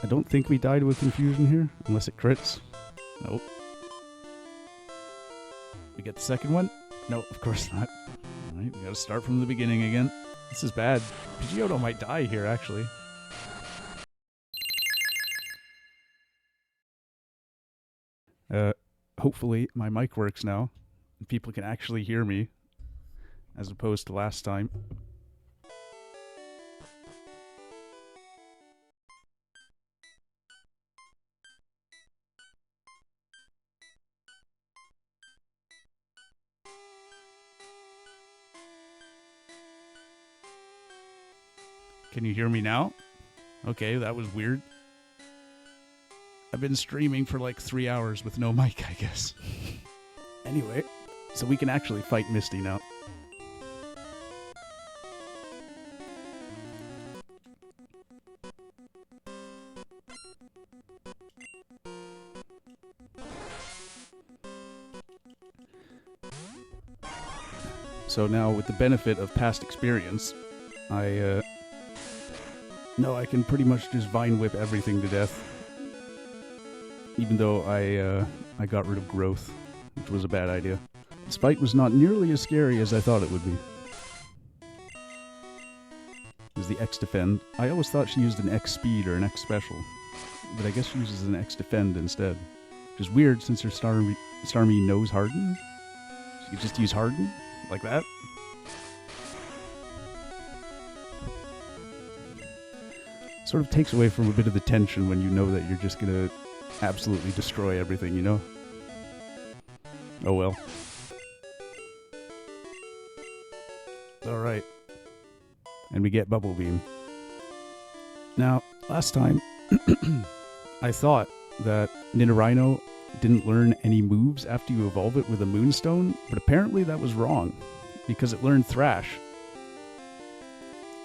I don't think we die to a confusion here, unless it crits. Nope. We get the second one? No, of course not. Alright, we gotta start from the beginning again. This is bad. Pidgeotto might die here, actually. Hopefully my mic works now, and people can actually hear me, as opposed to last time. Can you hear me now? Okay, that was weird. I've been streaming for like 3 hours with no mic, I guess. Anyway, so we can actually fight Misty now. So now, with the benefit of past experience, I can pretty much just Vine Whip everything to death. Even though I got rid of growth, which was a bad idea. The spike was not nearly as scary as I thought it would be. It was the X Defend. I always thought she used an X Speed or an X Special, but I guess she uses an X Defend instead. Which is weird since her Starmie knows Harden. She could just use Harden, like that. Sort of takes away from a bit of the tension when you know that you're just gonna absolutely destroy everything, you know? Oh well. Alright. And we get Bubble Beam. Now, last time, I thought that Nidorino didn't learn any moves after you evolve it with a Moonstone, but apparently that was wrong, because it learned Thrash.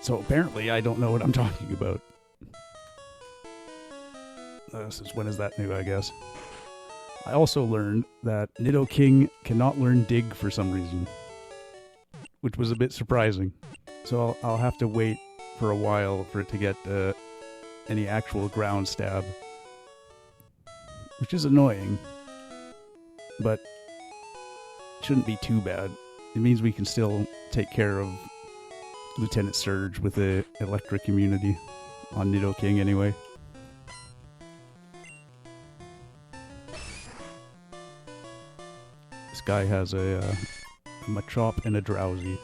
So apparently I don't know what I'm talking about. Since when is that new, I guess? I also learned that Nidoking cannot learn Dig for some reason, which was a bit surprising. So I'll have to wait for a while for it to get any actual ground stab, which is annoying, but shouldn't be too bad. It means we can still take care of Lieutenant Surge with the electric immunity on Nidoking anyway. This guy has a Machop and a Drowsy.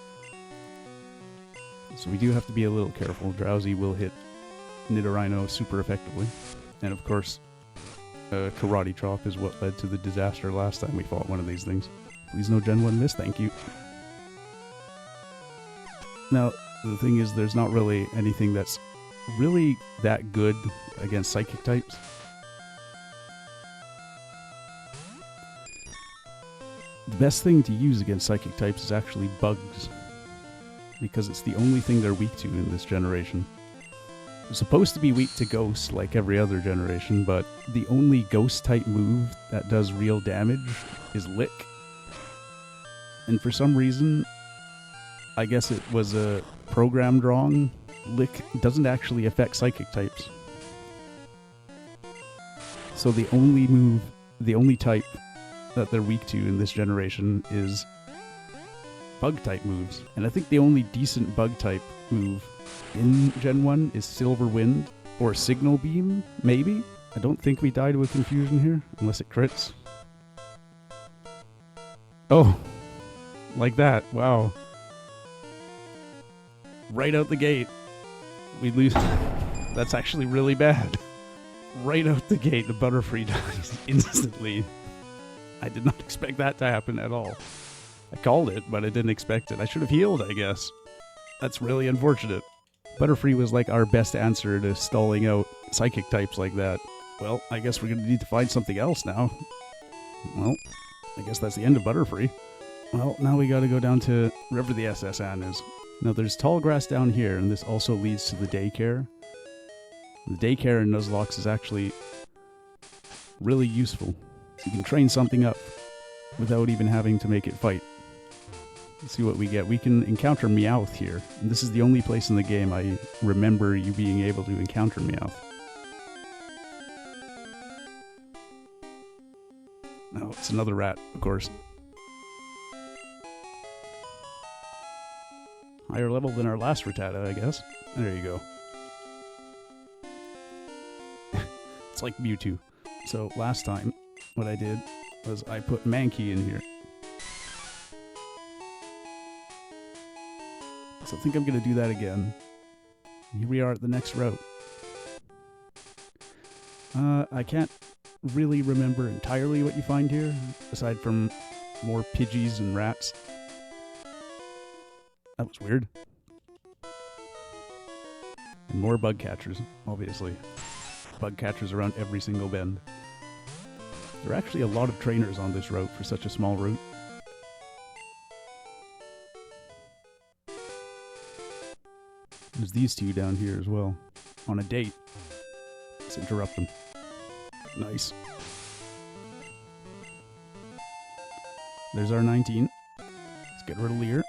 So we do have to be a little careful. Drowsy will hit Nidorino super effectively. And of course, Karate Chop is what led to the disaster last time we fought one of these things. Please no Gen 1 miss, thank you. Now, the thing is, there's not really anything that's really that good against Psychic types. The best thing to use against Psychic types is actually Bugs, because it's the only thing they're weak to in this generation. They're supposed to be weak to Ghost like every other generation, but the only Ghost type move that does real damage is Lick. And for some reason, I guess it was programmed wrong, Lick doesn't actually affect Psychic types. So the only type that they're weak to in this generation is Bug type moves. And I think the only decent Bug type move in Gen 1 is Silver Wind or Signal Beam, maybe? I don't think we die to a confusion here, unless it crits. Oh, like that, wow. Right out the gate, we lose. That's actually really bad. Right out the gate, the Butterfree dies instantly. I did not expect that to happen at all. I called it, but I didn't expect it. I should have healed, I guess. That's really unfortunate. Butterfree was like our best answer to stalling out Psychic types like that. Well, I guess we're going to need to find something else now. Well, I guess that's the end of Butterfree. Well, now we got to go down to wherever the SSN is. Now there's tall grass down here, and this also leads to the daycare. The daycare in Nuzlocke is actually really useful. You can train something up without even having to make it fight. Let's see what we get. We can encounter Meowth here. And this is the only place in the game I remember you being able to encounter Meowth. No, it's another rat, of course. Higher level than our last Rattata, I guess. There you go. It's like Mewtwo. So last time, what I did was I put Mankey in here. So I think I'm going to do that again. Here we are at the next route. I can't really remember entirely what you find here, aside from more Pidgeys and rats. That was weird. And more bug catchers, obviously. Bug catchers around every single bend. There are actually a lot of trainers on this route for such a small route. There's these two down here as well. On a date. Let's interrupt them. Nice. There's our 19. Let's get rid of Lear.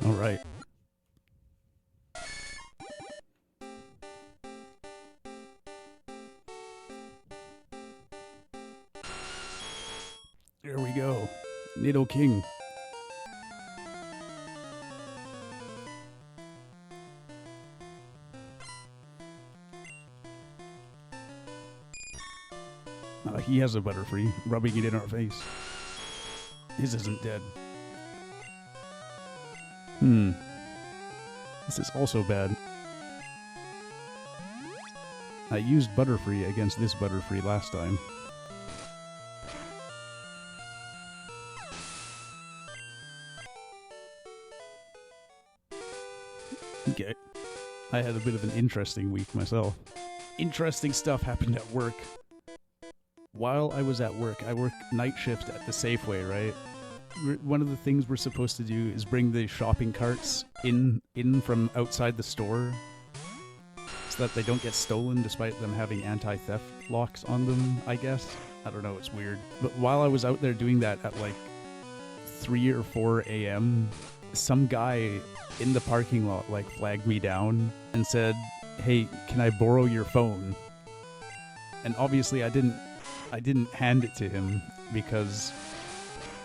Alright. There we go. Nidoking. He has a Butterfree, rubbing it in our face. His isn't dead. This is also bad. I used Butterfree against this Butterfree last time. Okay. I had a bit of an interesting week myself. Interesting stuff happened at work. While I was at work, I work night shift at the Safeway, right? One of the things we're supposed to do is bring the shopping carts in from outside the store so that they don't get stolen despite them having anti-theft locks on them, I guess. I don't know, it's weird. But while I was out there doing that at like 3 or 4 a.m., some guy in the parking lot like flagged me down and said, "Hey, can I borrow your phone?" And obviously I didn't hand it to him because,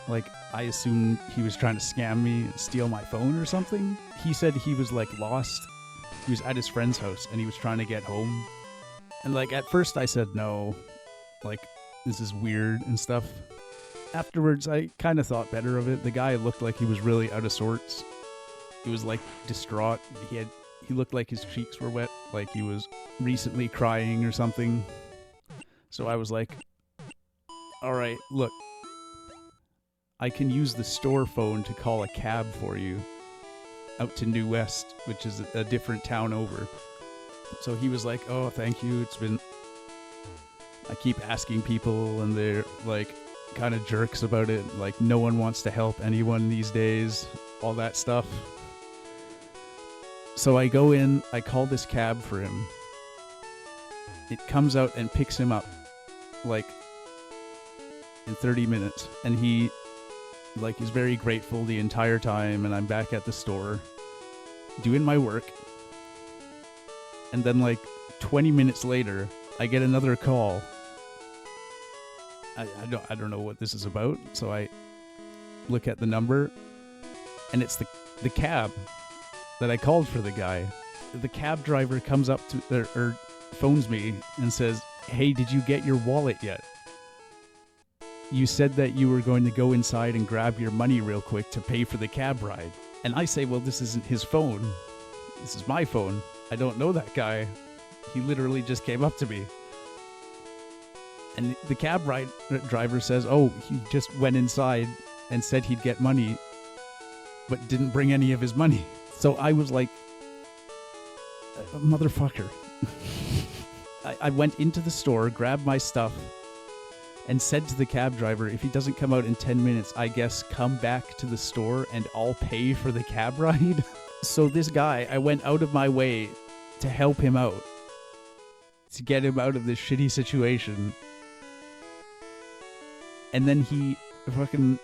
like, I assumed he was trying to scam me and steal my phone or something. He said he was, like, lost. He was at his friend's house and he was trying to get home. And, like, at first I said no. Like, this is weird and stuff. Afterwards, I kind of thought better of it. The guy looked like he was really out of sorts. He was, like, distraught. He looked like his cheeks were wet, like he was recently crying or something. So I was like, alright, look, I can use the store phone to call a cab for you out to New West, which is a different town over. So he was like, oh, thank you, I keep asking people and they're like kind of jerks about it, like no one wants to help anyone these days, all that stuff. So I go in, I call this cab for him. It comes out and picks him up, like, in 30 minutes. And he, like, is very grateful the entire time, and I'm back at the store, doing my work. And then, like, 20 minutes later, I get another call. I don't know what this is about, so I look at the number, and it's the cab that I called for the guy. The cab driver comes up to, or phones me and says, "Hey, did you get your wallet yet? You said that you were going to go inside and grab your money real quick to pay for the cab ride." And I say, well, this isn't his phone. This is my phone. I don't know that guy. He literally just came up to me. And the cab driver says, oh, he just went inside and said he'd get money, but didn't bring any of his money. So I was like, motherfucker. I went into the store, grabbed my stuff, and said to the cab driver, if he doesn't come out in 10 minutes, I guess come back to the store and I'll pay for the cab ride. So this guy, I went out of my way to help him out, to get him out of this shitty situation. And then he fucking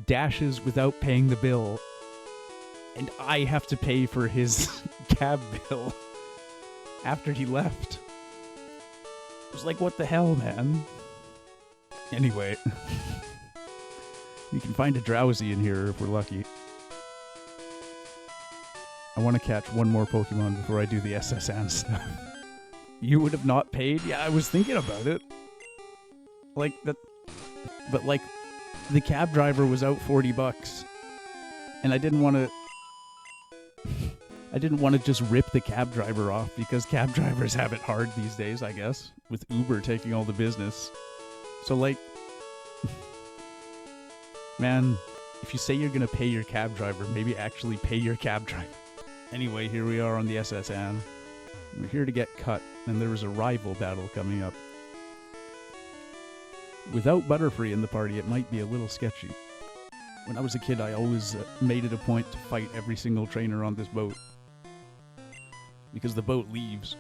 dashes without paying the bill And I have to pay for his cab bill after he left. I was like, what the hell, man? Anyway, we can find a drowsy in here if we're lucky. I want to catch one more Pokemon before I do the SSN stuff. You would have not paid? Yeah, I was thinking about it. Like, that... But, like, the cab driver was out $40. And I didn't want to... I didn't want to just rip the cab driver off, because cab drivers have it hard these days, I guess, with Uber taking all the business. So, like... Man, if you say you're going to pay your cab driver, maybe actually pay your cab driver. Anyway, here we are on the SSN. We're here to get cut, and there was a rival battle coming up. Without Butterfree in the party, it might be a little sketchy. When I was a kid, I always made it a point to fight every single trainer on this boat. Because the boat leaves.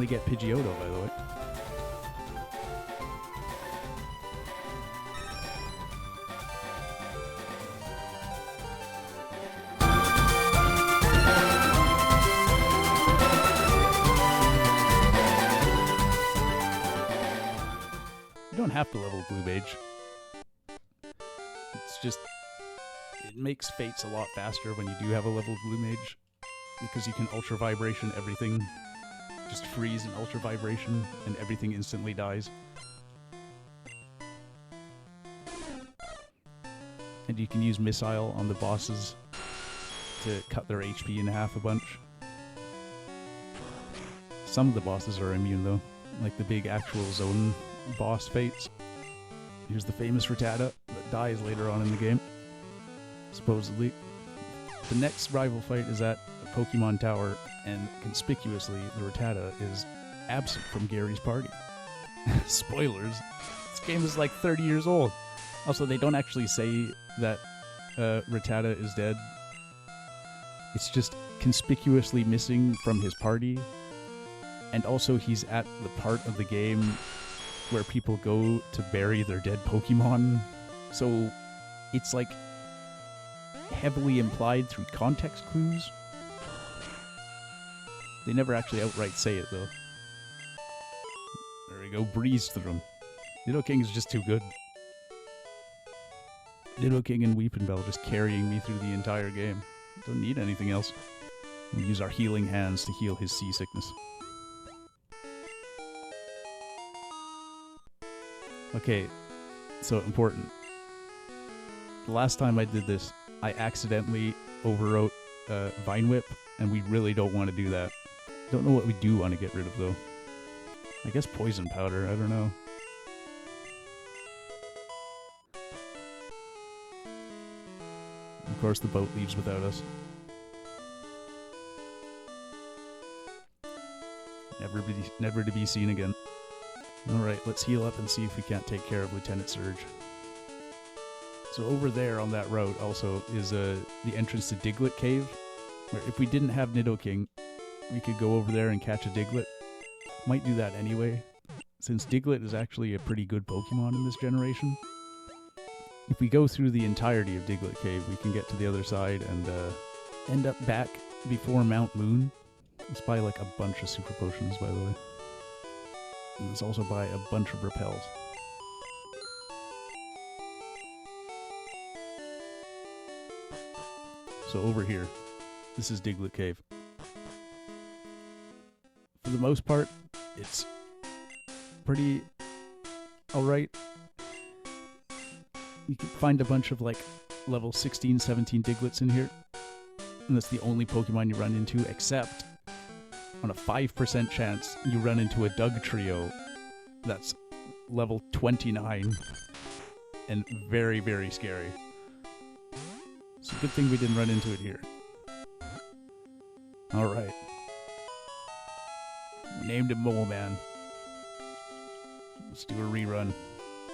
Get Pidgeotto, by the way. You don't have to level Blue Mage. It's just... It makes Fates a lot faster when you do have a level Blue Mage, because you can Ultra Vibration everything. Just freeze and Ultra Vibration, and everything instantly dies. And you can use Missile on the bosses to cut their HP in half a bunch. Some of the bosses are immune though, like the big actual zone boss Fates. Here's the famous Rattata that dies later on in the game, supposedly. The next rival fight is at Pokemon Tower, and conspicuously, the Rattata is absent from Gary's party. Spoilers. This game is like 30 years old. Also, they don't actually say that Rattata is dead. It's just conspicuously missing from his party. And also, he's at the part of the game where people go to bury their dead Pokemon. So, it's like heavily implied through context clues. They never actually outright say it, though. There we go, breeze through him. Nidoking is just too good. Nidoking and Weepinbell just carrying me through the entire game. Don't need anything else. We'll use our healing hands to heal his seasickness. Okay, so important. The last time I did this, I accidentally overwrote Vine Whip, and we really don't want to do that. Don't know what we do want to get rid of, though. I guess Poison Powder, I don't know. Of course, the boat leaves without us. Never to be seen again. Alright, let's heal up and see if we can't take care of Lieutenant Surge. So over there on that route also is the entrance to Diglett Cave, where if we didn't have Nidoking, we could go over there and catch a Diglett. Might do that anyway, since Diglett is actually a pretty good Pokemon in this generation. If we go through the entirety of Diglett Cave, we can get to the other side and end up back before Mount Moon. Let's buy like a bunch of Super Potions, by the way. And let's also buy a bunch of Repels. So over here, this is Diglett Cave. For the most part, it's pretty alright. You can find a bunch of like level 16, 17 Digletts in here. And that's the only Pokemon you run into, except on a 5% chance you run into a Dugtrio that's level 29 and very, very scary. It's a good thing we didn't run into it here. Alright. Named him Mole Man. Let's do a rerun.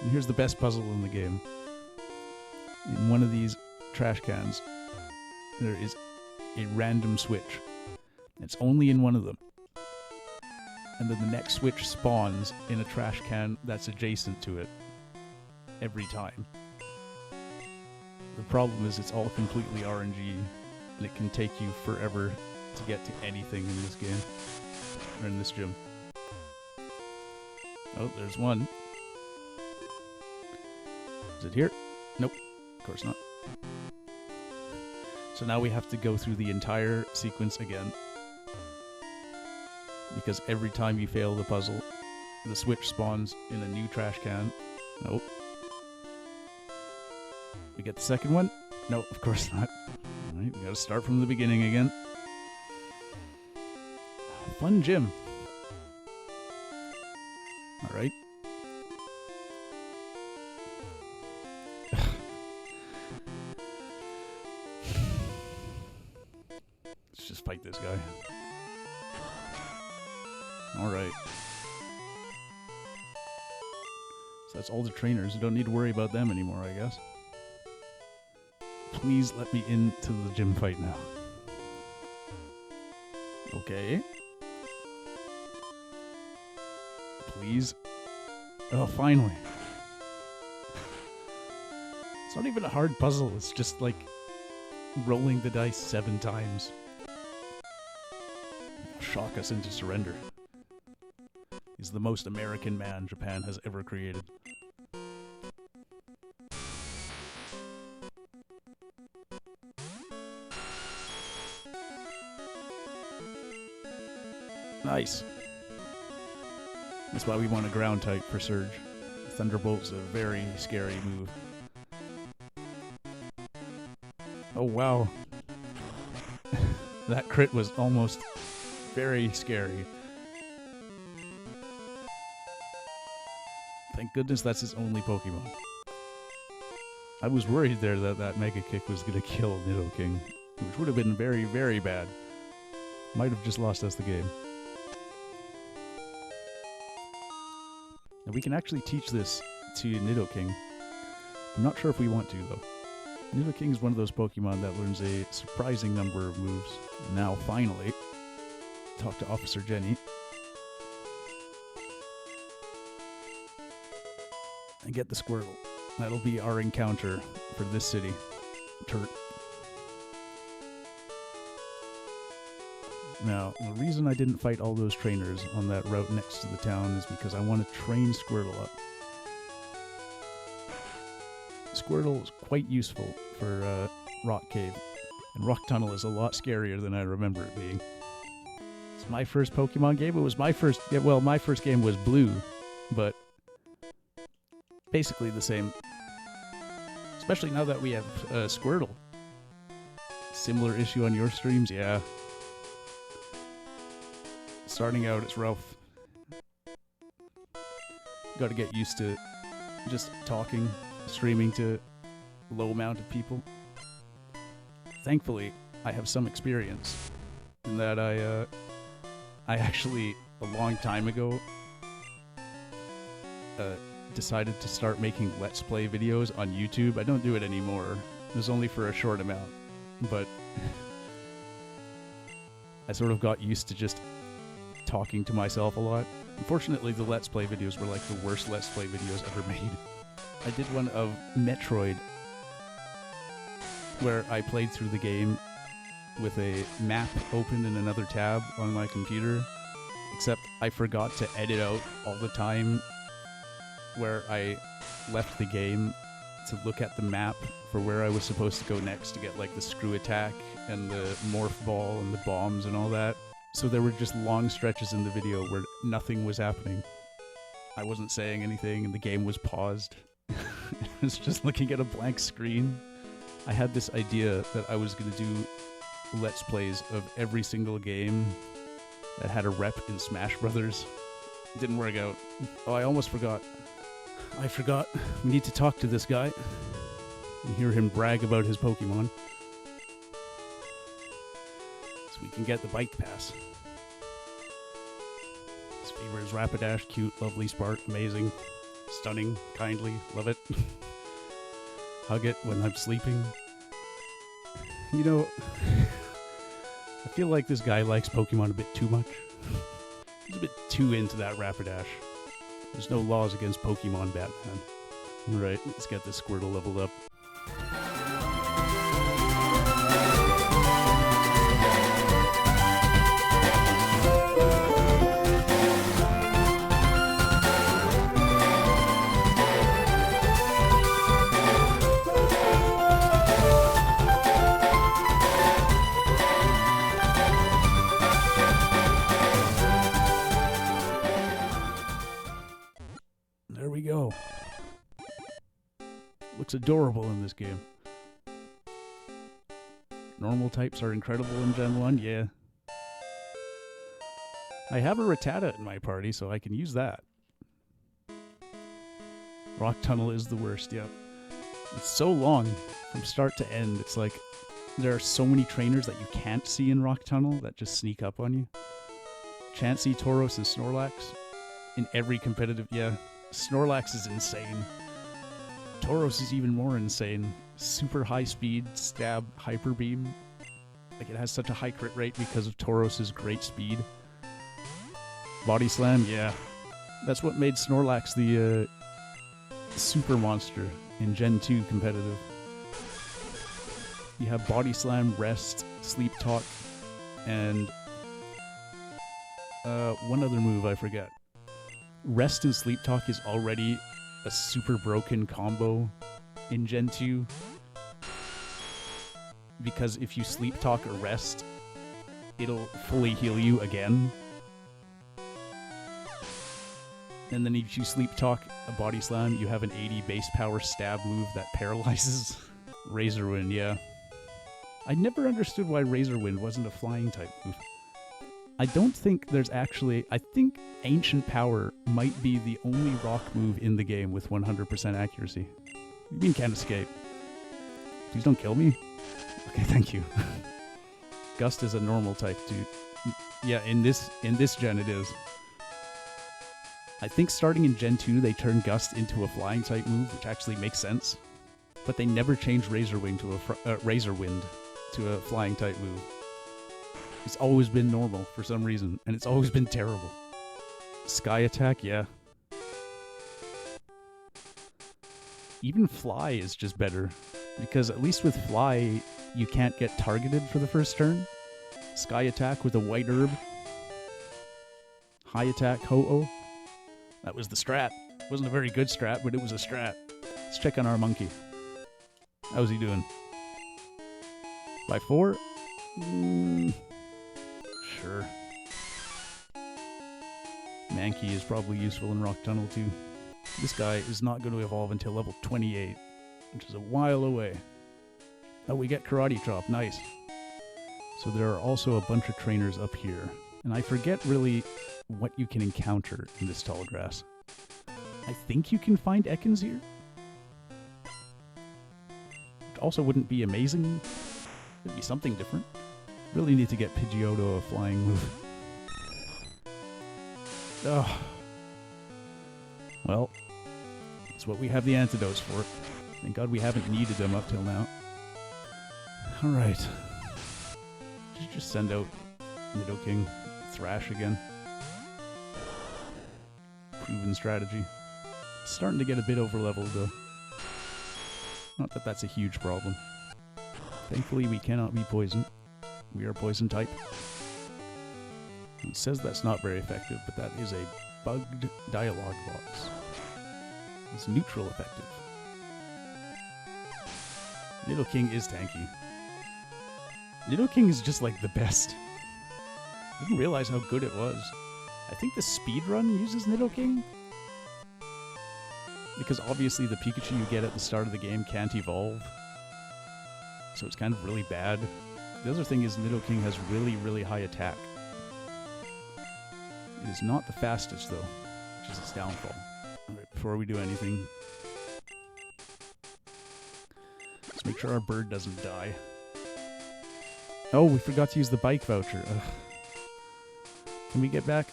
And here's the best puzzle in the game. In one of these trash cans, there is a random switch. It's only in one of them. And then the next switch spawns in a trash can that's adjacent to it. Every time. The problem is it's all completely RNG, and it can take you forever to get to anything in this game. Or in this gym. Oh, there's one. Is it here? Nope. Of course not. So now we have to go through the entire sequence again. Because every time you fail the puzzle, the switch spawns in a new trash can. Nope. We get the second one? No, of course not. Alright, we gotta start from the beginning again. Fun gym. Alright. Let's just fight this guy. Alright. So that's all the trainers. You don't need to worry about them anymore, I guess. Please let me into the gym fight now. Okay. Please. Oh, finally. It's not even a hard puzzle. It's just like rolling the dice 7 times. Shock us into surrender. He's the most American man Japan has ever created. Nice. That's why we want a ground type for Surge. Thunderbolt's a very scary move. Oh wow. That crit was almost very scary. Thank goodness that's his only Pokemon. I was worried there that that Mega Kick was going to kill Nidoking, which would have been very, very bad. Might have just lost us the game. Now we can actually teach this to Nidoking. I'm not sure if we want to, though. Nidoking is one of those Pokemon that learns a surprising number of moves. Now, finally, talk to Officer Jenny. And get the Squirtle. That'll be our encounter for this city. Turret. Now, the reason I didn't fight all those trainers on that route next to the town is because I want to train Squirtle up. Squirtle is quite useful for Rock Cave, and Rock Tunnel is a lot scarier than I remember it being. It's my first Pokemon game. It was my first... Yeah, well, my first game was Blue, but basically the same. Especially now that we have Squirtle. Similar issue on your streams? Yeah. Starting out, it's rough. Got to get used to just talking, streaming to a low amount of people. Thankfully, I have some experience in that I actually, a long time ago, decided to start making Let's Play videos on YouTube. I don't do it anymore. It was only for a short amount, but I sort of got used to just talking to myself a lot. Unfortunately, the Let's Play videos were like the worst Let's Play videos ever made. I did one of Metroid, where I played through the game with a map open in another tab on my computer, except I forgot to edit out all the time where I left the game to look at the map for where I was supposed to go next to get like the screw attack and the morph ball and the bombs and all that. So there were just long stretches in the video where nothing was happening. I wasn't saying anything and the game was paused. I was just looking at a blank screen. I had this idea that I was going to do Let's Plays of every single game that had a rep in Smash Brothers. It didn't work out. Oh, I almost forgot. I forgot. We need to talk to this guy and hear him brag about his Pokemon. So we can get the bike pass. His favorite is Rapidash, cute, lovely, smart, amazing, stunning, kindly, love it. Hug it when I'm sleeping. You know, I feel like this guy likes Pokemon a bit too much. He's a bit too into that Rapidash. There's no laws against Pokemon, Batman. Alright, let's get this Squirtle leveled up. There we go. Looks adorable in this game. Normal types are incredible in Gen 1, yeah. I have a Rattata in my party, so I can use that. Rock Tunnel is the worst, yeah. It's so long from start to end. It's like there are so many trainers that you can't see in Rock Tunnel that just sneak up on you. Chansey, Tauros, and Snorlax in every competitive, yeah. Snorlax is insane. Tauros is even more insane. Super high speed, stab, hyper beam. Like it has such a high crit rate because of Tauros' great speed. Body slam, yeah. That's what made Snorlax the super monster in Gen 2 competitive. You have body slam, rest, sleep talk, and one other move I forget. Rest and Sleep Talk is already a super broken combo in Gen 2. Because if you Sleep Talk or Rest, it'll fully heal you again. And then if you Sleep Talk a Body Slam, you have an 80 base power stab move that paralyzes. Razor Wind, yeah. I never understood why Razor Wind wasn't a flying type move. I don't think there's actually... I think Ancient Power might be the only rock move in the game with 100% accuracy. You mean can't escape? Please don't kill me. Okay, thank you. Gust is a normal type, dude. Yeah, in this gen it is. I think starting in Gen 2 they turned Gust into a flying type move, which actually makes sense. But they never changed Razor Wind to a flying type move. It's always been normal for some reason, and it's always been terrible. Sky Attack, yeah. Even Fly is just better, because at least with Fly, you can't get targeted for the first turn. Sky Attack with a White Herb. High Attack, Ho-Oh. That was the strat. It wasn't a very good strat, but it was a strat. Let's check on our monkey. How's he doing? By 4? Sure. Mankey is probably useful in Rock Tunnel too. This guy is not going to evolve until level 28, which is a while away. Oh, we get Karate Chop. Nice. So there are also a bunch of trainers up here. And I forget really what you can encounter in this tall grass. I think you can find Ekans here. It also wouldn't be amazing. It'd be something different. Really need to get Pidgeotto a flying move. Ugh. Well, that's what we have the antidotes for. Thank God we haven't needed them up till now. Alright. Just send out Nidoking, Thrash again. Proven strategy. Starting to get a bit overleveled though. Not that that's a huge problem. Thankfully we cannot be poisoned. We are poison type. It says that's not very effective, but that is a bugged dialogue box. It's neutral effective. Nidoking is tanky. Nidoking is just like the best. I didn't realize how good it was. I think the speedrun uses Nidoking. Because obviously the Pikachu you get at the start of the game can't evolve. So it's kind of really bad. The other thing is Nidoking has really, really high attack. It is not the fastest though, which is its downfall. Alright, before we do anything, let's make sure our bird doesn't die. Oh, we forgot to use the bike voucher. Ugh. Can we get back?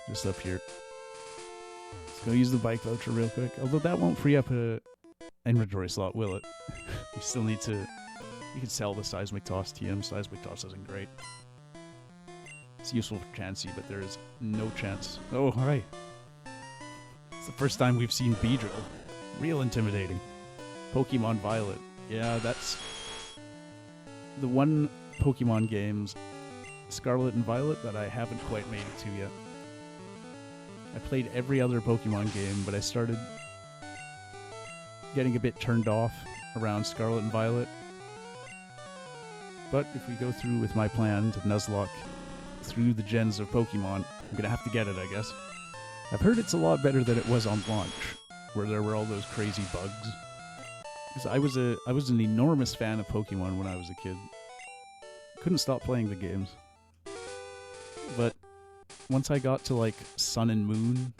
Just up here. Let's go use the bike voucher real quick. Although that won't free up a inventory slot, will it? We still need to... You can sell the Seismic Toss TM. Seismic Toss isn't great. It's useful for Chansey, but there is no chance. Oh, alright. It's the first time we've seen Beedrill. Real intimidating. Pokemon Violet. Yeah, that's... the one Pokemon games, Scarlet and Violet, that I haven't quite made it to yet. I played every other Pokemon game, but I started getting a bit turned off around Scarlet and Violet. But if we go through with my plan to nuzlocke through the gens of Pokemon, I'm gonna have to get it, I guess. I've heard it's a lot better than it was on launch, where there were all those crazy bugs. Because I was an enormous fan of Pokemon when I was a kid. Couldn't stop playing the games. But once I got to like Sun and Moon,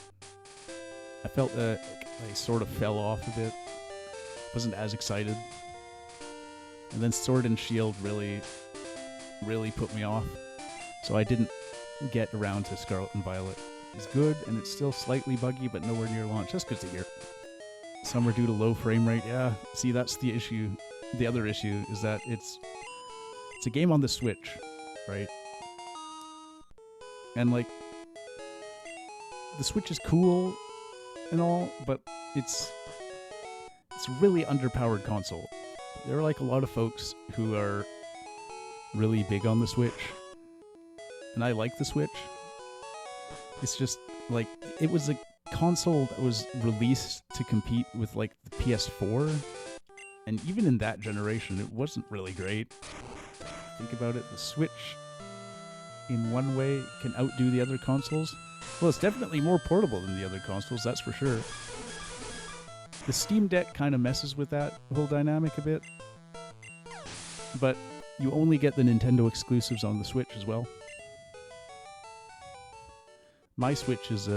I felt that I sort of fell off a bit. Wasn't as excited. And then Sword and Shield really put me off. So I didn't get around to Scarlet and Violet. It's good, and it's still slightly buggy, but nowhere near launch. That's good to hear. Some are due to low frame rate. Yeah, see, that's the issue. The other issue is that it's a game on the Switch, right? And like, the Switch is cool and all, but it's a really underpowered console. There are like a lot of folks who are really big on the Switch, and I like the Switch. It's just like, it was a console that was released to compete with like the PS4, and even in that generation it wasn't really great. Think about it, the Switch in one way can outdo the other consoles. Well, it's definitely more portable than the other consoles, that's for sure. The Steam Deck kind of messes with that whole dynamic a bit, but you only get the Nintendo exclusives on the Switch as well. My Switch is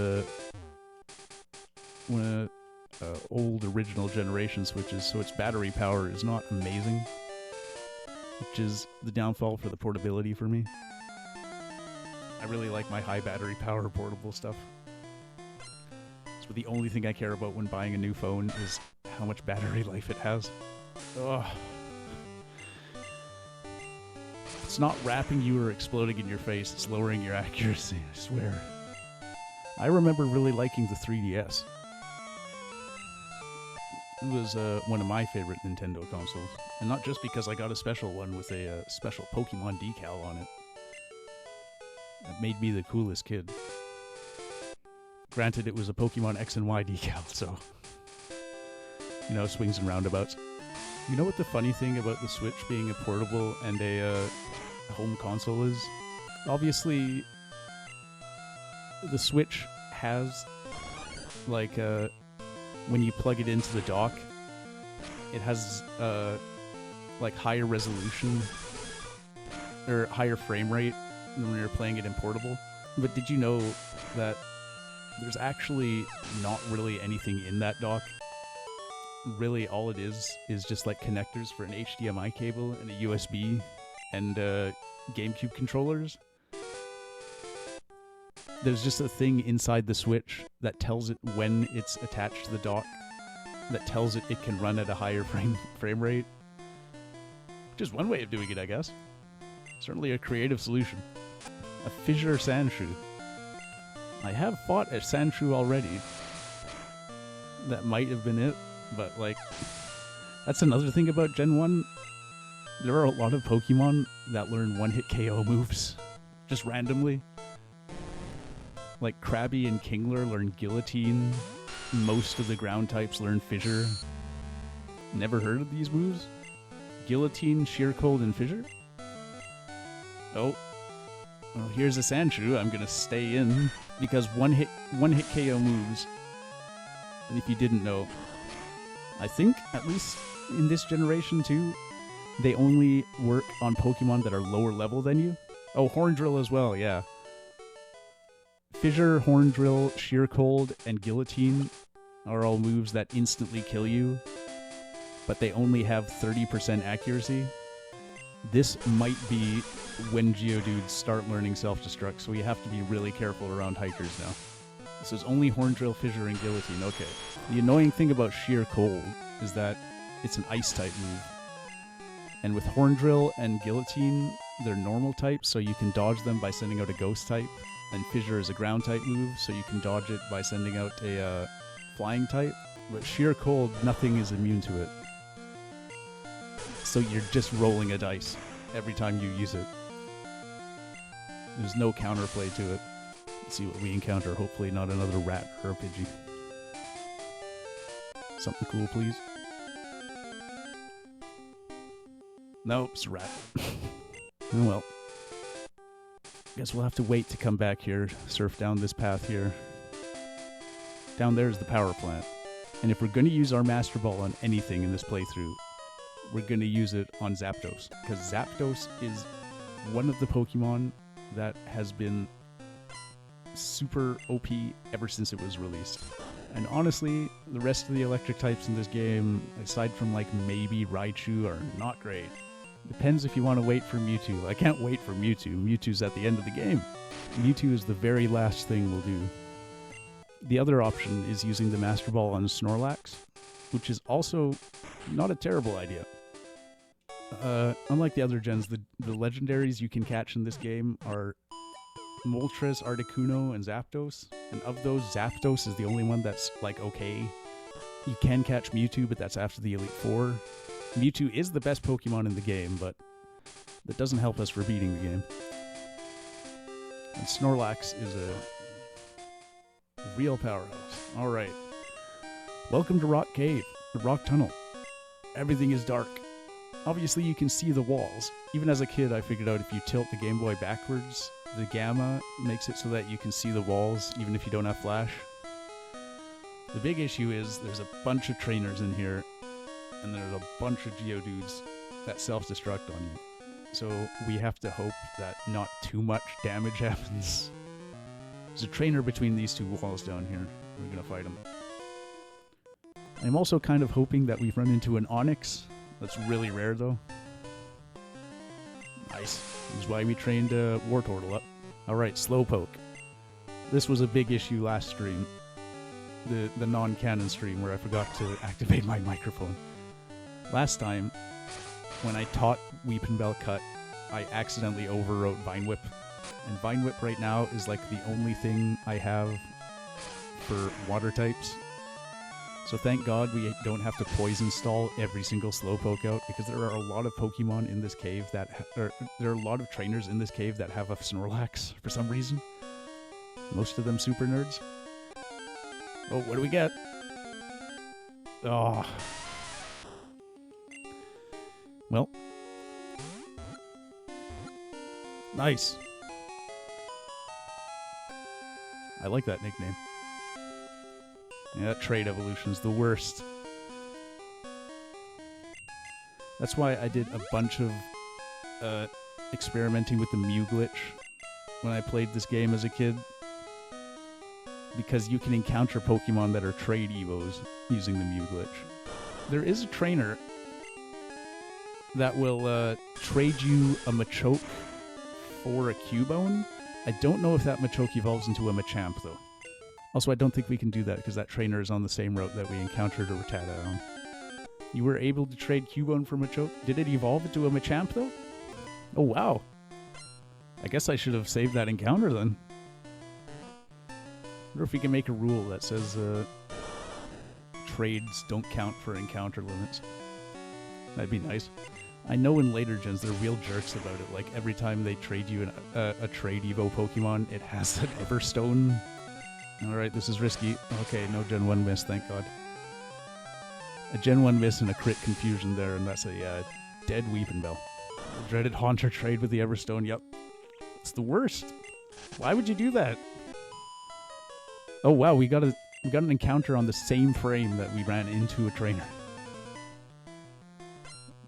one of old original generation Switches, so its battery power is not amazing, which is the downfall for the portability for me. I really like my high battery power portable stuff. So the only thing I care about when buying a new phone is how much battery life it has. Ugh. It's not wrapping you or exploding in your face, it's lowering your accuracy, I swear. I remember really liking the 3DS. It was one of my favorite Nintendo consoles. And not just because I got a special one with a special Pokemon decal on it. That made me the coolest kid. Granted, it was a Pokemon X and Y decal, so... you know, swings and roundabouts. You know what the funny thing about the Switch being a portable and a home console is? Obviously, the Switch has, like, when you plug it into the dock, it has, like, higher resolution, or higher frame rate than when you're playing it in portable. But did you know that there's actually not really anything in that dock? Really, all it is just, like, connectors for an HDMI cable and a USB and GameCube controllers. There's just a thing inside the Switch that tells it when it's attached to the dock, that tells it it can run at a higher frame rate. Which is one way of doing it, I guess. Certainly a creative solution. A Fissure Sandshrew. I have fought a Sandshrew already. That might have been it, but like, that's another thing about Gen 1. There are a lot of Pokemon that learn one-hit KO moves, just randomly. Like Krabby and Kingler learn Guillotine. Most of the ground types learn Fissure. Never heard of these moves? Guillotine, Sheer Cold, and Fissure? Oh. Well, here's a Sandshrew. I'm gonna stay in because one hit KO moves. And if you didn't know, I think, at least in this generation too, they only work on Pokemon that are lower level than you. Oh, Horn Drill as well, yeah. Fissure, Horn Drill, Sheer Cold, and Guillotine are all moves that instantly kill you, but they only have 30% accuracy. This might be when Geodudes start learning self-destruct, so we have to be really careful around hikers now. This is only Horn Drill, Fissure, and Guillotine. Okay. The annoying thing about Sheer Cold is that it's an Ice-type move. And with Horn Drill and Guillotine, they're normal types, so you can dodge them by sending out a Ghost type. And Fissure is a Ground-type move, so you can dodge it by sending out a Flying type. But Sheer Cold, nothing is immune to it. So you're just rolling a dice every time you use it. There's no counterplay to it. Let's see what we encounter. Hopefully not another rat or a Pidgey. Something cool, please. Nope, it's a rat. Oh well. Guess we'll have to wait to come back here, surf down this path here. Down there is the power plant. And if we're going to use our Master Ball on anything in this playthrough, we're going to use it on Zapdos. Because Zapdos is one of the Pokemon that has been super OP ever since it was released. And honestly, the rest of the electric types in this game, aside from like maybe Raichu, are not great. Depends if you want to wait for Mewtwo. I can't wait for Mewtwo. Mewtwo's at the end of the game. Mewtwo is the very last thing we'll do. The other option is using the Master Ball on Snorlax, which is also not a terrible idea. Unlike the other gens, the legendaries you can catch in this game are Moltres, Articuno, and Zapdos. And of those, Zapdos is the only one that's, like, okay. You can catch Mewtwo, but that's after the Elite Four. Mewtwo is the best Pokemon in the game, but that doesn't help us for beating the game. And Snorlax is a real powerhouse. Alright. Welcome to Rock Cave, the Rock Tunnel. Everything is dark. Obviously you can see the walls. Even as a kid I figured out if you tilt the Game Boy backwards, the gamma makes it so that you can see the walls even if you don't have flash. The big issue is there's a bunch of trainers in here, and there's a bunch of Geodudes that self-destruct on you. So we have to hope that not too much damage happens. There's a trainer between these two walls down here. We're gonna fight him. I'm also kind of hoping that we run into an Onix. That's really rare though. Nice. This is why we trained Wartortle up. Alright, Slowpoke. This was a big issue last stream. The non-canon stream where I forgot to activate my microphone. Last time, when I taught Weepinbell Cut, I accidentally overwrote Vine Whip. And Vine Whip right now is like the only thing I have for water types. So thank God we don't have to poison stall every single Slowpoke out, because there are a lot of Pokemon in this cave that there are a lot of trainers in this cave that have a Snorlax for some reason. Most of them super nerds. Oh, what do we get? Oh. Well. Nice. I like that nickname. Yeah, that trade evolution's the worst. That's why I did a bunch of experimenting with the Mew glitch when I played this game as a kid. Because you can encounter Pokemon that are trade Evos using the Mew glitch. There is a trainer that will trade you a Machoke for a Cubone. I don't know if that Machoke evolves into a Machamp, though. Also, I don't think we can do that, because that trainer is on the same route that we encountered a Rattata on. You were able to trade Cubone for Machoke? Did it evolve into a Machamp, though? Oh, wow. I guess I should have saved that encounter, then. I wonder if we can make a rule that says trades don't count for encounter limits. That'd be nice. I know in later gens they're real jerks about it. Like, every time they trade you a trade Evo Pokemon, it has an Everstone. Alright, this is risky. Okay, no Gen 1 miss, thank God. A Gen 1 miss and a crit confusion there, and that's a dead Weepinbell. The dreaded Haunter trade with the Everstone, yep. It's the worst. Why would you do that? Oh wow, we got an encounter on the same frame that we ran into a trainer.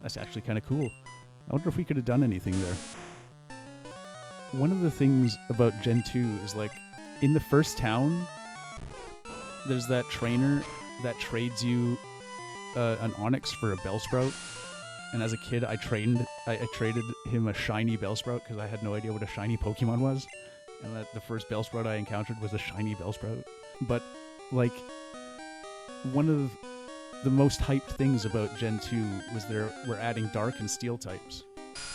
That's actually kind of cool. I wonder if we could have done anything there. One of the things about Gen 2 is, like, in the first town, there's that trainer that trades you an Onix for a Bellsprout. And as a kid, I traded him a shiny Bellsprout because I had no idea what a shiny Pokemon was. And that the first Bellsprout I encountered was a shiny Bellsprout. But, like, one of the most hyped things about Gen 2 was we're adding Dark and Steel types.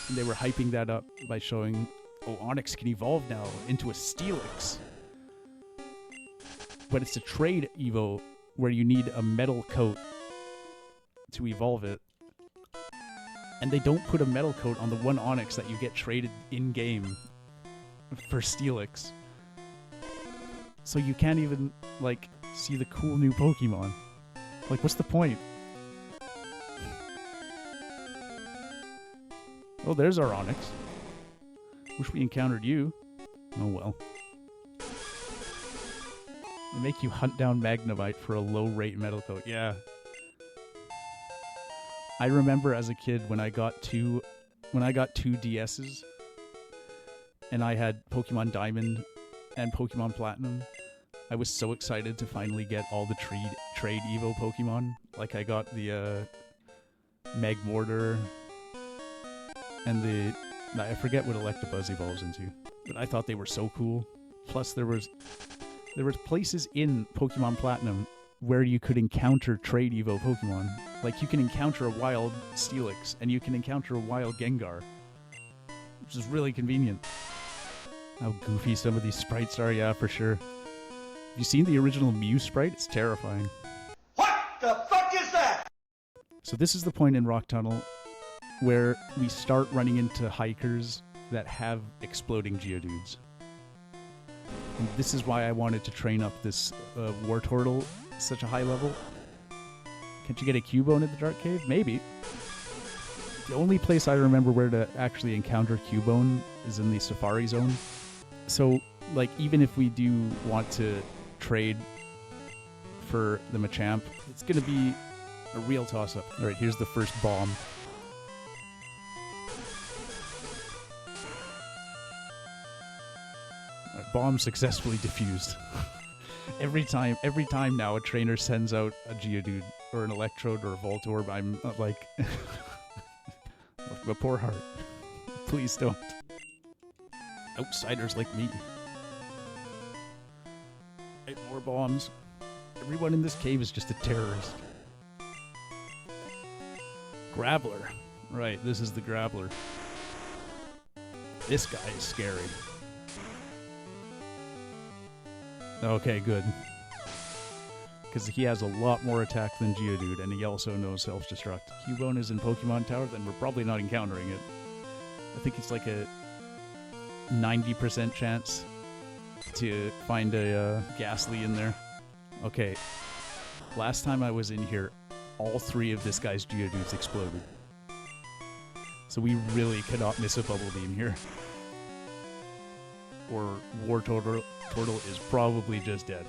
And they were hyping that up by showing, oh, Onix can evolve now into a Steelix. But it's a trade Evo where you need a metal coat to evolve it. And they don't put a metal coat on the one Onix that you get traded in-game for Steelix. So you can't even, like, see the cool new Pokemon. Like, what's the point? Oh, there's our Onix. Wish we encountered you. Oh well. They make you hunt down Magnemite for a low-rate metal coat. Yeah. I remember as a kid when I got two DSs and I had Pokemon Diamond and Pokemon Platinum. I was so excited to finally get all the trade Evo Pokemon. Like I got the Magmortar and I forget what Electabuzz evolves into, but I thought they were so cool. Plus there was places in Pokemon Platinum where you could encounter trade Evo Pokemon. Like you can encounter a wild Steelix and you can encounter a wild Gengar, which is really convenient. How goofy some of these sprites are, yeah, for sure. Have you seen the original Mew sprite? It's terrifying. What the fuck is that? So this is the point in Rock Tunnel where we start running into hikers that have exploding Geodudes. And this is why I wanted to train up this Wartortle at such a high level. Can't you get a Cubone at the Dark Cave? Maybe. The only place I remember where to actually encounter Cubone is in the Safari Zone. So, like, even if we do want to trade for the Machamp, it's going to be a real toss-up. Alright, here's the first bomb. Alright, bomb successfully diffused. Every time now a trainer sends out a Geodude or an Electrode or a Voltorb, I'm like... my poor heart. Please don't. Outsiders like me. Right, more bombs. Everyone in this cave is just a terrorist. Grappler. Right, this is the Grappler. This guy is scary. Okay, good. Because he has a lot more attack than Geodude, and he also knows self-destruct. Cubone is in Pokemon Tower, then we're probably not encountering it. I think it's like a 90% chance to find a Ghastly in there. Okay, last time I was in here, all three of this guy's Geodudes exploded. So we really cannot miss a Bubble Beam here. Or Wartortle is probably just dead.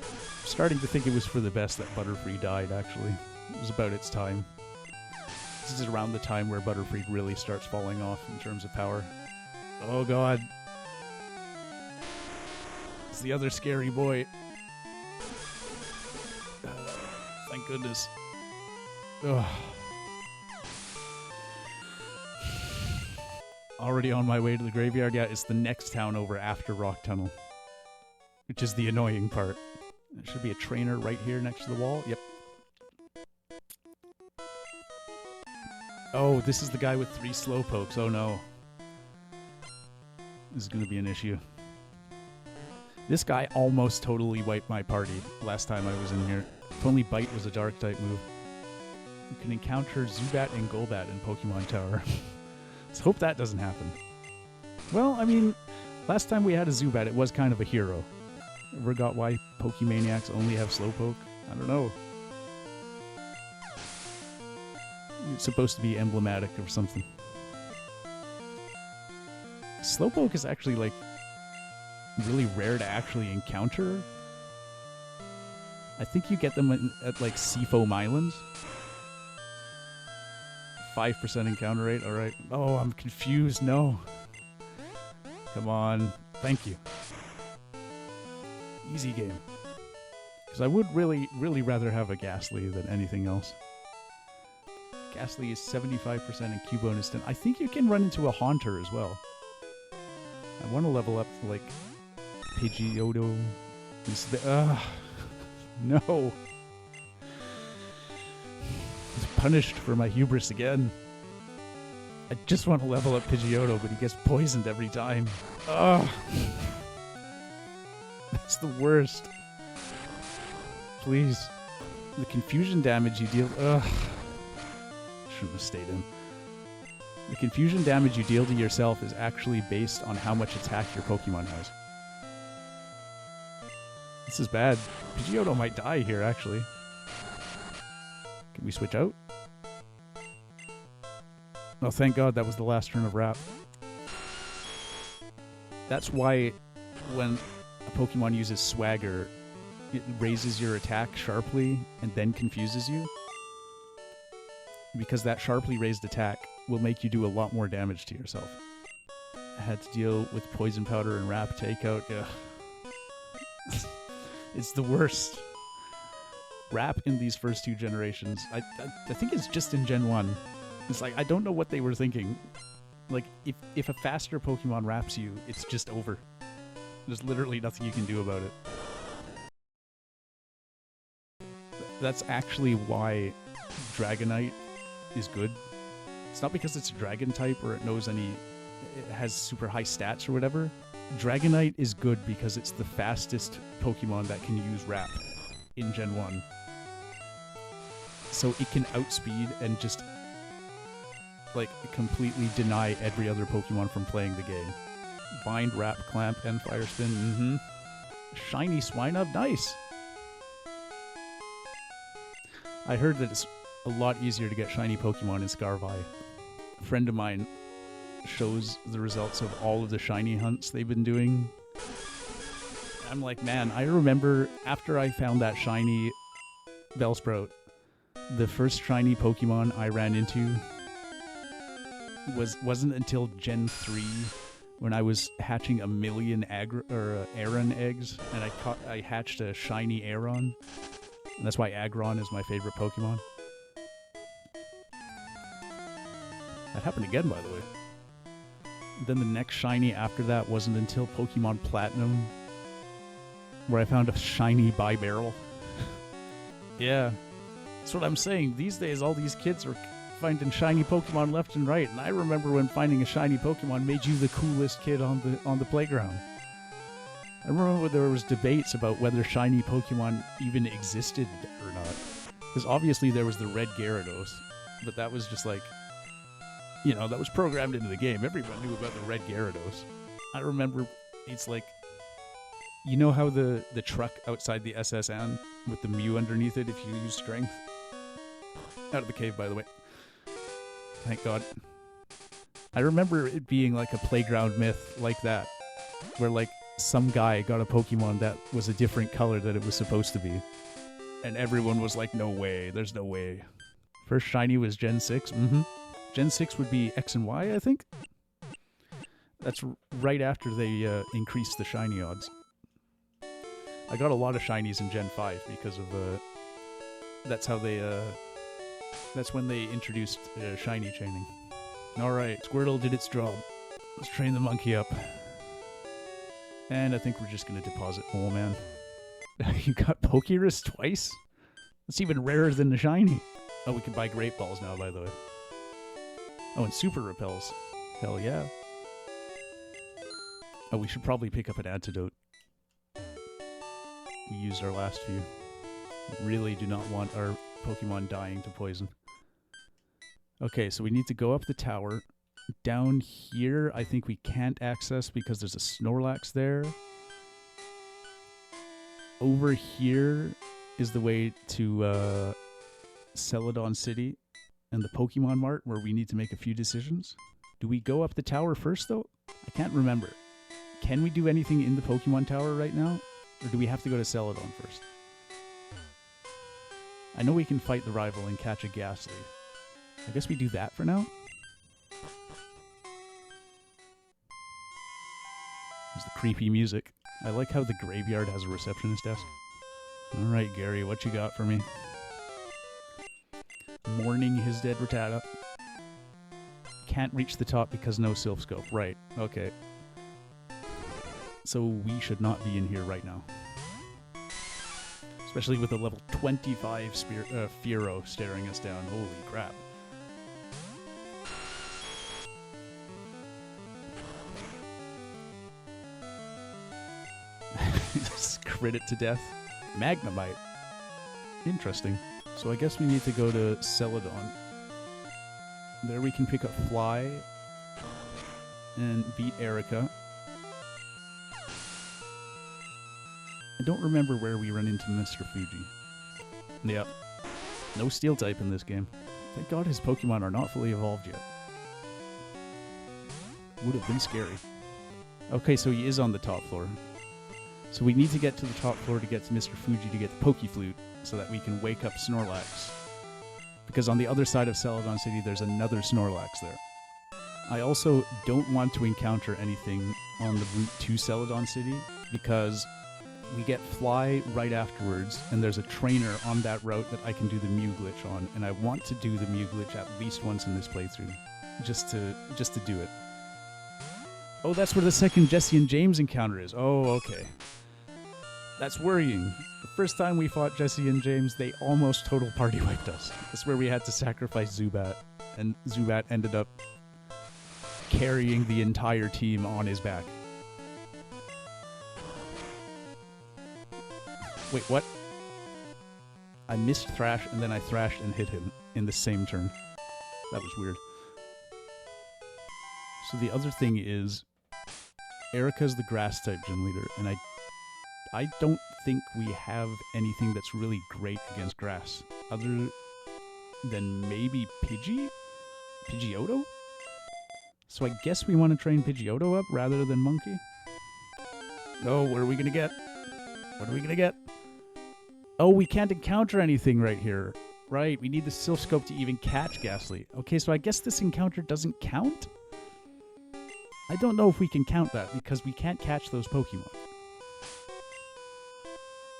I'm starting to think it was for the best that Butterfree died, actually. It was about its time. This is around the time where Butterfree really starts falling off in terms of power. Oh god. It's the other scary boy. Thank goodness. Ugh. Already on my way to the graveyard. Yeah, it's the next town over after Rock Tunnel. Which is the annoying part. There should be a trainer right here next to the wall. Yep. Oh, this is the guy with 3 Slowpokes. Oh no. This is going to be an issue. This guy almost totally wiped my party last time I was in here. If only Bite was a Dark-type move. You can encounter Zubat and Golbat in Pokemon Tower. Let's hope that doesn't happen. Well, I mean, last time we had a Zubat, it was kind of a hero. Ever got why Pokemaniacs only have Slowpoke? I don't know. It's supposed to be emblematic or something. Slowpoke is actually, like, really rare to actually encounter. I think you get them at like, Seafoam Islands. 5% encounter rate, alright. Oh, I'm confused, no. Come on. Thank you. Easy game. Because I would really, really rather have a Ghastly than anything else. Ghastly is 75% and Cubone is 10. I think you can run into a Haunter as well. I want to level up to, like, Pidgeotto. No. I was punished for my hubris again. I just want to level up Pidgeotto, but he gets poisoned every time. Ugh. That's the worst. Please. The confusion damage you deal... Ugh. Shouldn't have stayed in. The confusion damage you deal to yourself is actually based on how much attack your Pokemon has. This is bad. Pidgeotto might die here, actually. Can we switch out? Oh, thank God that was the last turn of Wrap. That's why when a Pokemon uses Swagger, it raises your attack sharply and then confuses you. Because that sharply raised attack will make you do a lot more damage to yourself. I had to deal with Poison Powder and Wrap Takeout. Ugh. It's the worst. Wrap in these first two generations, I think it's just in Gen 1. It's like, I don't know what they were thinking. Like, if a faster Pokemon wraps you, it's just over. There's literally nothing you can do about it. That's actually why Dragonite is good. It's not because it's a dragon type or it has super high stats or whatever. Dragonite is good because it's the fastest Pokemon that can use Wrap in Gen 1. So it can outspeed and just, like, completely deny every other Pokemon from playing the game. Bind, Wrap, Clamp, and Fire Spin. Shiny Swinub, nice! I heard that it's a lot easier to get shiny Pokemon in Scarvi. A friend of mine shows the results of all of the shiny hunts they've been doing. I'm like, man, I remember after I found that shiny Bellsprout, the first shiny Pokemon I ran into wasn't until Gen 3 when I was hatching a million Aron eggs, and I hatched a shiny Aron. And that's why Aggron is my favorite Pokemon. That happened again, by the way. Then the next shiny after that wasn't until Pokemon Platinum, where I found a shiny Bibarrel. Yeah, that's what I'm saying. These days, all these kids are finding shiny Pokemon left and right, and I remember when finding a shiny Pokemon made you the coolest kid on the playground. I remember when there was debates about whether shiny Pokemon even existed or not. Because obviously there was the red Gyarados, but that was just like, you know, that was programmed into the game. Everyone knew about the red Gyarados. I remember it's like, you know how the truck outside the SSN with the Mew underneath it if you use strength? Out of the cave, by the way. Thank God. I remember it being like a playground myth like that, where like some guy got a Pokemon that was a different color that it was supposed to be. And everyone was like, no way, there's no way. First shiny was Gen 6? Gen 6 would be X and Y, I think? That's right after they increased the shiny odds. I got a lot of shinies in Gen 5 because of that's how they that's when they introduced shiny chaining. Alright, Squirtle did its job. Let's train the monkey up. And I think we're just gonna deposit. Oh man. You got Pokerus twice? That's even rarer than the shiny. Oh, we can buy Great Balls now, by the way. Oh, and Super Repels. Hell yeah. Oh, we should probably pick up an antidote. We used our last few. We really do not want our Pokemon dying to poison. Okay, so we need to go up the tower. Down here, I think we can't access because there's a Snorlax there. Over here is the way to Celadon City and the Pokemon Mart, where we need to make a few decisions. Do we go up the tower first, though? I can't remember. Can we do anything in the Pokemon Tower right now? Or do we have to go to Celadon first? I know we can fight the rival and catch a Ghastly. I guess we do that for now? There's the creepy music. I like how the graveyard has a receptionist desk. Alright, Gary, what you got for me? mourning his dead Rattata. Can't reach the top because no Sylph Scope. Right, okay. So we should not be in here right now. Especially with a level 25 Fearow staring us down. Holy crap. Crit it to death. Magnemite. Interesting. So I guess we need to go to Celadon. There we can pick up Fly and beat Erica. I don't remember where we run into Mr. Fuji. Yep. No Steel type in this game. Thank God his Pokemon are not fully evolved yet. Would have been scary. Okay, so he is on the top floor. So we need to get to the top floor to get to Mr. Fuji to get the Pokeflute so that we can wake up Snorlax. Because on the other side of Celadon City, there's another Snorlax there. I also don't want to encounter anything on the route to Celadon City because we get Fly right afterwards, and there's a trainer on that route that I can do the Mew glitch on, and I want to do the Mew glitch at least once in this playthrough, just to do it. Oh, that's where the second Jesse and James encounter is. Oh, okay. That's worrying. The first time we fought Jesse and James, they almost total party wiped us. That's where we had to sacrifice Zubat, and Zubat ended up carrying the entire team on his back. Wait, what? I missed Thrash, and then I thrashed and hit him in the same turn. That was weird. So the other thing is, Erica's the Grass-type gym leader, and I don't think we have anything that's really great against Grass, other than maybe Pidgeotto? So I guess we want to train Pidgeotto up rather than Monkey? Oh, what are we going to get? What are we going to get? Oh, we can't encounter anything right here. Right, we need the Sylph Scope to even catch Ghastly. Okay, so I guess this encounter doesn't count? I don't know if we can count that because we can't catch those Pokemon.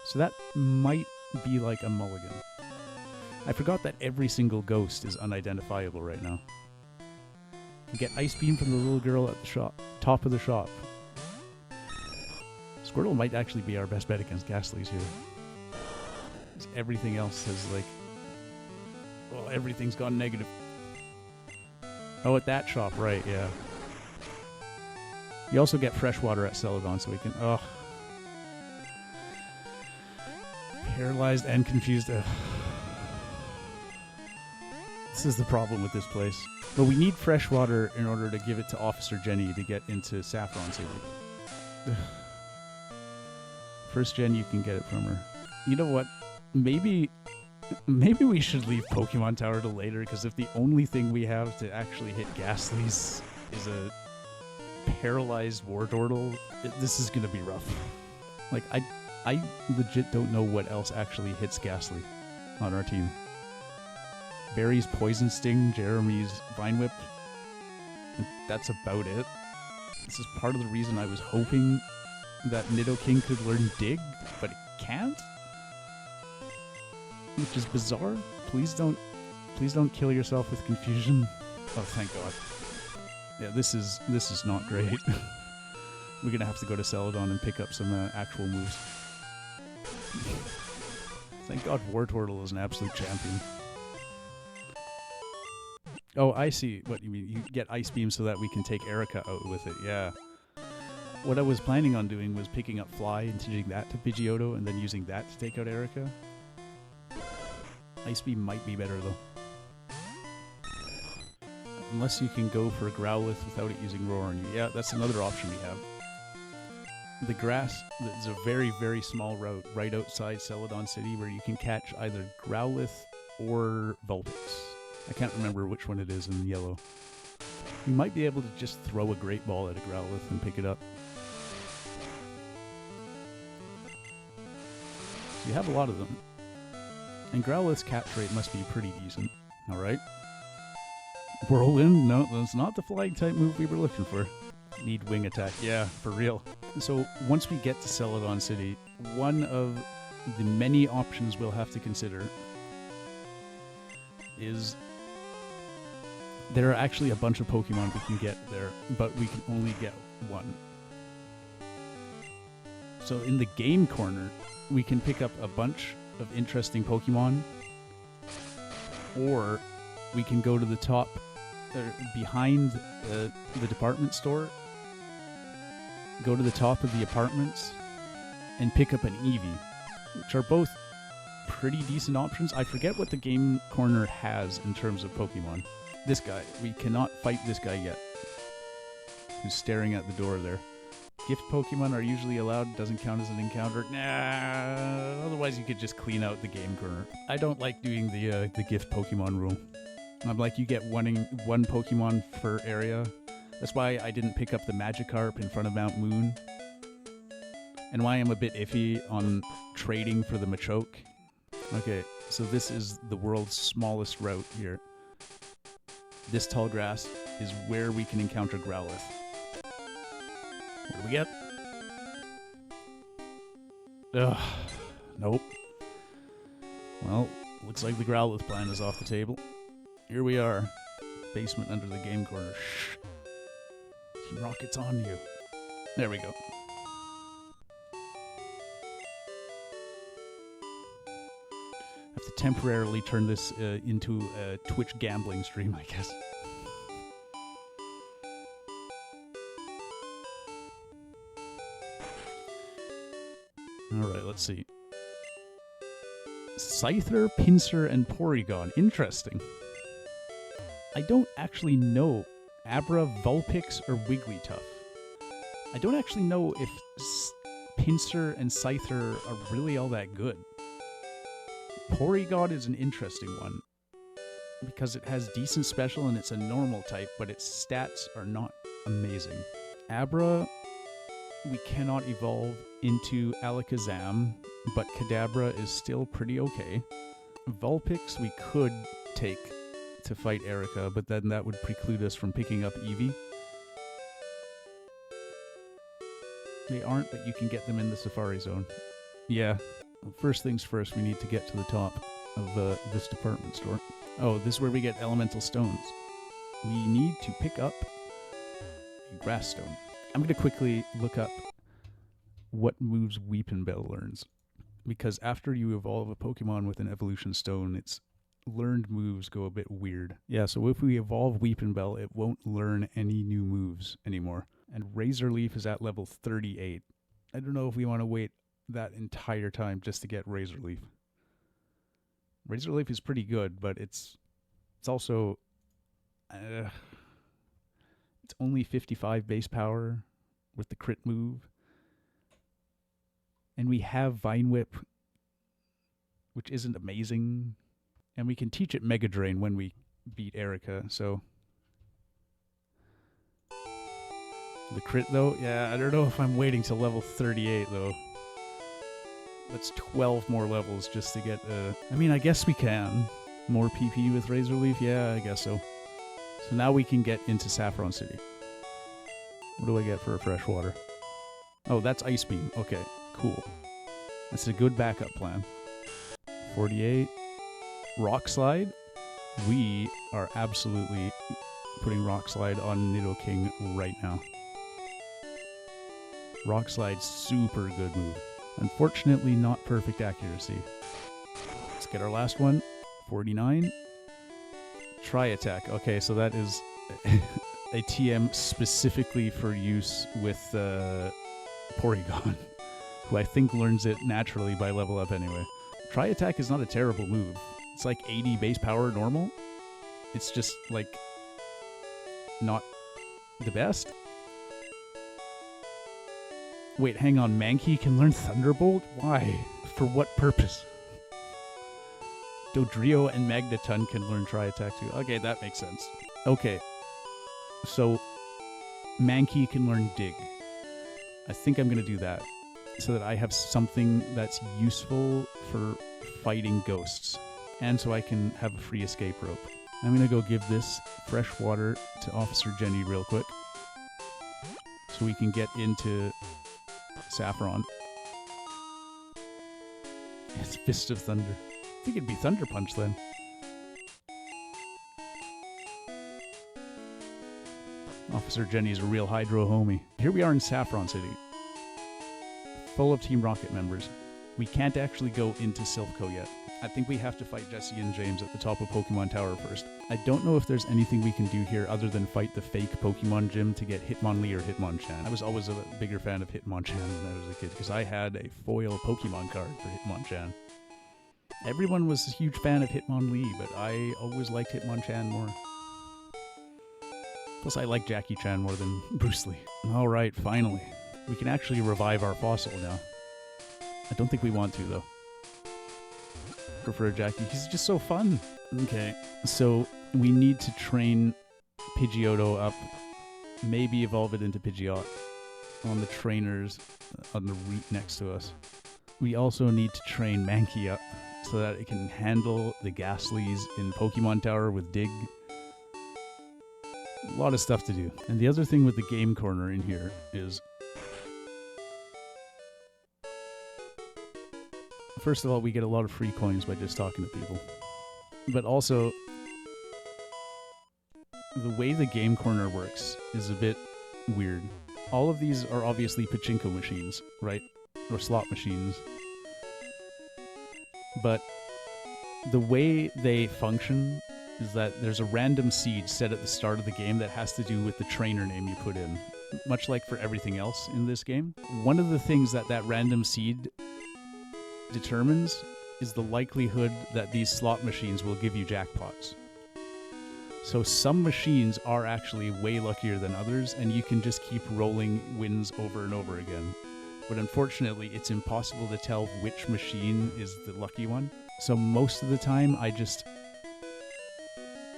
So that might be like a mulligan. I forgot that every single ghost is unidentifiable right now. We get Ice Beam from the little girl at the shop, top of the shop. Squirtle might actually be our best bet against Ghastlies here. Everything else has like... Well, everything's gone negative. Oh, at that shop, right, yeah. You also get fresh water at Celadon, so we can... Oh. Paralyzed and confused. Ugh. This is the problem with this place. But we need fresh water in order to give it to Officer Jenny to get into Saffron City. Ugh. First gen, you can get it from her. You know what? Maybe we should leave Pokemon Tower to later, because if the only thing we have to actually hit Ghastlies is a paralyzed Wartortle, this is gonna be rough. Like, I legit don't know what else actually hits Ghastly on our team. Barry's Poison Sting, Jeremy's Vine Whip, and that's about it. This is part of the reason I was hoping that Nidoking could learn Dig, but it can't? Which is bizarre. Please don't kill yourself with confusion. Oh, thank God. Yeah, this is not great. We're gonna have to go to Celadon and pick up some actual moves. Thank God Wartortle is an absolute champion. Oh, I see what you mean. You get Ice Beam so that we can take Erica out with it. Yeah. What I was planning on doing was picking up Fly and teaching that to Pidgeotto and then using that to take out Erica. Ice Beam might be better, though. Unless you can go for a Growlithe without it using Roar on you. Yeah, that's another option we have. The grass, there's a very, very small route right outside Celadon City where you can catch either Growlithe or Vulpix. I can't remember which one it is in yellow. You might be able to just throw a Great Ball at a Growlithe and pick it up. So you have a lot of them. And Growlithe's catch rate must be pretty decent. Alright. Whirlwind? No, that's not the flying type move we were looking for. Need Wing Attack. Yeah, for real. So once we get to Celadon City, one of the many options we'll have to consider is there are actually a bunch of Pokemon we can get there, but we can only get one. So in the game corner, we can pick up a bunch of interesting Pokemon, or we can go to the top, behind the department store, go to the top of the apartments, and pick up an Eevee, which are both pretty decent options. I forget what the game corner has in terms of Pokemon. This guy, we cannot fight this guy yet, who's staring at the door there. Gift Pokemon are usually allowed, doesn't count as an encounter. Nah, otherwise you could just clean out the game corner. I don't like doing the gift Pokemon rule. I'm like, you get one Pokemon per area. That's why I didn't pick up the Magikarp in front of Mount Moon. And why I'm a bit iffy on trading for the Machoke. Okay, so this is the world's smallest route here. This tall grass is where we can encounter Growlithe. What do we get? Ugh, nope. Well, looks like the Growlithe plan is off the table. Here we are. Basement under the game corner. Shh. Team Rocket's on you. There we go. Have to temporarily turn this into a Twitch gambling stream, I guess. Alright, let's see. Scyther, Pinsir, and Porygon. Interesting. I don't actually know Abra, Vulpix, or Wigglytuff. I don't actually know if Pinsir and Scyther are really all that good. Porygon is an interesting one, because it has decent special and it's a normal type, but its stats are not amazing. Abra, we cannot evolve into Alakazam, but Kadabra is still pretty okay. Vulpix we could take to fight Erica, but then that would preclude us from picking up Eevee. They aren't, but you can get them in the Safari Zone. Yeah. First things first, we need to get to the top of this department store. Oh, this is where we get elemental stones. We need to pick up a grass stone. I'm going to quickly look up what moves Weepinbell learns. Because after you evolve a Pokemon with an evolution stone, its learned moves go a bit weird. Yeah, so if we evolve Weepinbell, it won't learn any new moves anymore. And Razor Leaf is at level 38. I don't know if we want to wait that entire time just to get Razor Leaf. Razor Leaf is pretty good, but it's also it's only 55 base power with the crit move. And we have Vine Whip, which isn't amazing. And we can teach it Mega Drain when we beat Erica, so the crit though, yeah, I don't know if I'm waiting till level 38 though. That's 12 more levels just to get, I mean, I guess we can. More PP with Razor Leaf? Yeah, I guess so. So now we can get into Saffron City. What do I get for a freshwater? Oh, that's Ice Beam. Okay, cool. That's a good backup plan. 48. Rock Slide. We are absolutely putting Rock Slide on Nidoking right now. Rock Slide, super good move. Unfortunately, not perfect accuracy. Let's get our last one. 49. Try Attack. Okay, so that is a TM specifically for use with Porygon, who I think learns it naturally by level up anyway. Try Attack is not a terrible move. It's like 80 base power normal. It's just, like, not the best. Wait, hang on. Mankey can learn Thunderbolt? Why? For what purpose? Dodrio and Magneton can learn Tri Attack too. Okay, that makes sense. Okay. So, Mankey can learn Dig. I think I'm going to do that, so that I have something that's useful for fighting ghosts. And so I can have a free escape rope. I'm going to go give this fresh water to Officer Jenny real quick, so we can get into Saffron. It's Fist of Thunder. I think it'd be Thunder Punch then. Officer Jenny's a real hydro homie. Here we are in Saffron City, full of Team Rocket members. We can't actually go into Silph.Co yet. I think we have to fight Jesse and James at the top of Pokemon Tower first. I don't know if there's anything we can do here other than fight the fake Pokemon gym to get Hitmonlee or Hitmonchan. I was always a bigger fan of Hitmonchan when I was a kid because I had a foil Pokemon card for Hitmonchan. Everyone was a huge fan of Hitmonlee, but I always liked Hitmonchan more. Plus I like Jackie Chan more than Bruce Lee. Alright, finally. We can actually revive our fossil now. I don't think we want to, though. Prefer Jackie. He's just so fun. Okay, so we need to train Pidgeotto up. Maybe evolve it into Pidgeot on the trainers on the route next to us. We also need to train Mankey up so that it can handle the Ghastlies in Pokemon Tower with Dig. A lot of stuff to do. And the other thing with the game corner in here is, first of all, we get a lot of free coins by just talking to people. But also, the way the game corner works is a bit weird. All of these are obviously pachinko machines, right? Or slot machines. But the way they function is that there's a random seed set at the start of the game that has to do with the trainer name you put in. Much like for everything else in this game. One of the things that random seed determines is the likelihood that these slot machines will give you jackpots. So some machines are actually way luckier than others, and you can just keep rolling wins over and over again. But unfortunately, it's impossible to tell which machine is the lucky one. So most of the time, I just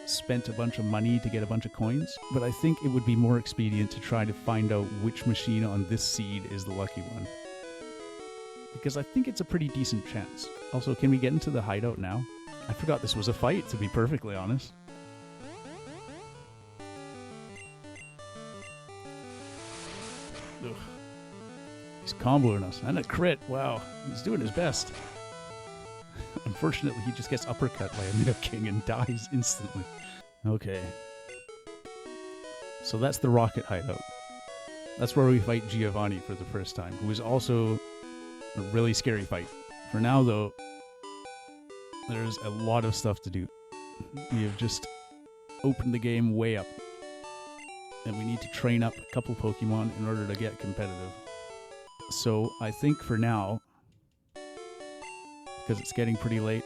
spent a bunch of money to get a bunch of coins. But I think it would be more expedient to try to find out which machine on this seed is the lucky one. Because I think it's a pretty decent chance. Also, can we get into the hideout now? I forgot this was a fight, to be perfectly honest. Ugh. He's comboing us. And a crit. Wow. He's doing his best. Unfortunately, he just gets uppercut by a Nidoking and dies instantly. Okay. So that's the Rocket hideout. That's where we fight Giovanni for the first time, who is also a really scary fight. For now, though, there's a lot of stuff to do. We have just opened the game way up. And we need to train up a couple Pokemon in order to get competitive. So I think for now, because it's getting pretty late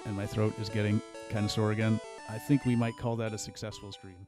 and my throat is getting kind of sore again, I think we might call that a successful stream.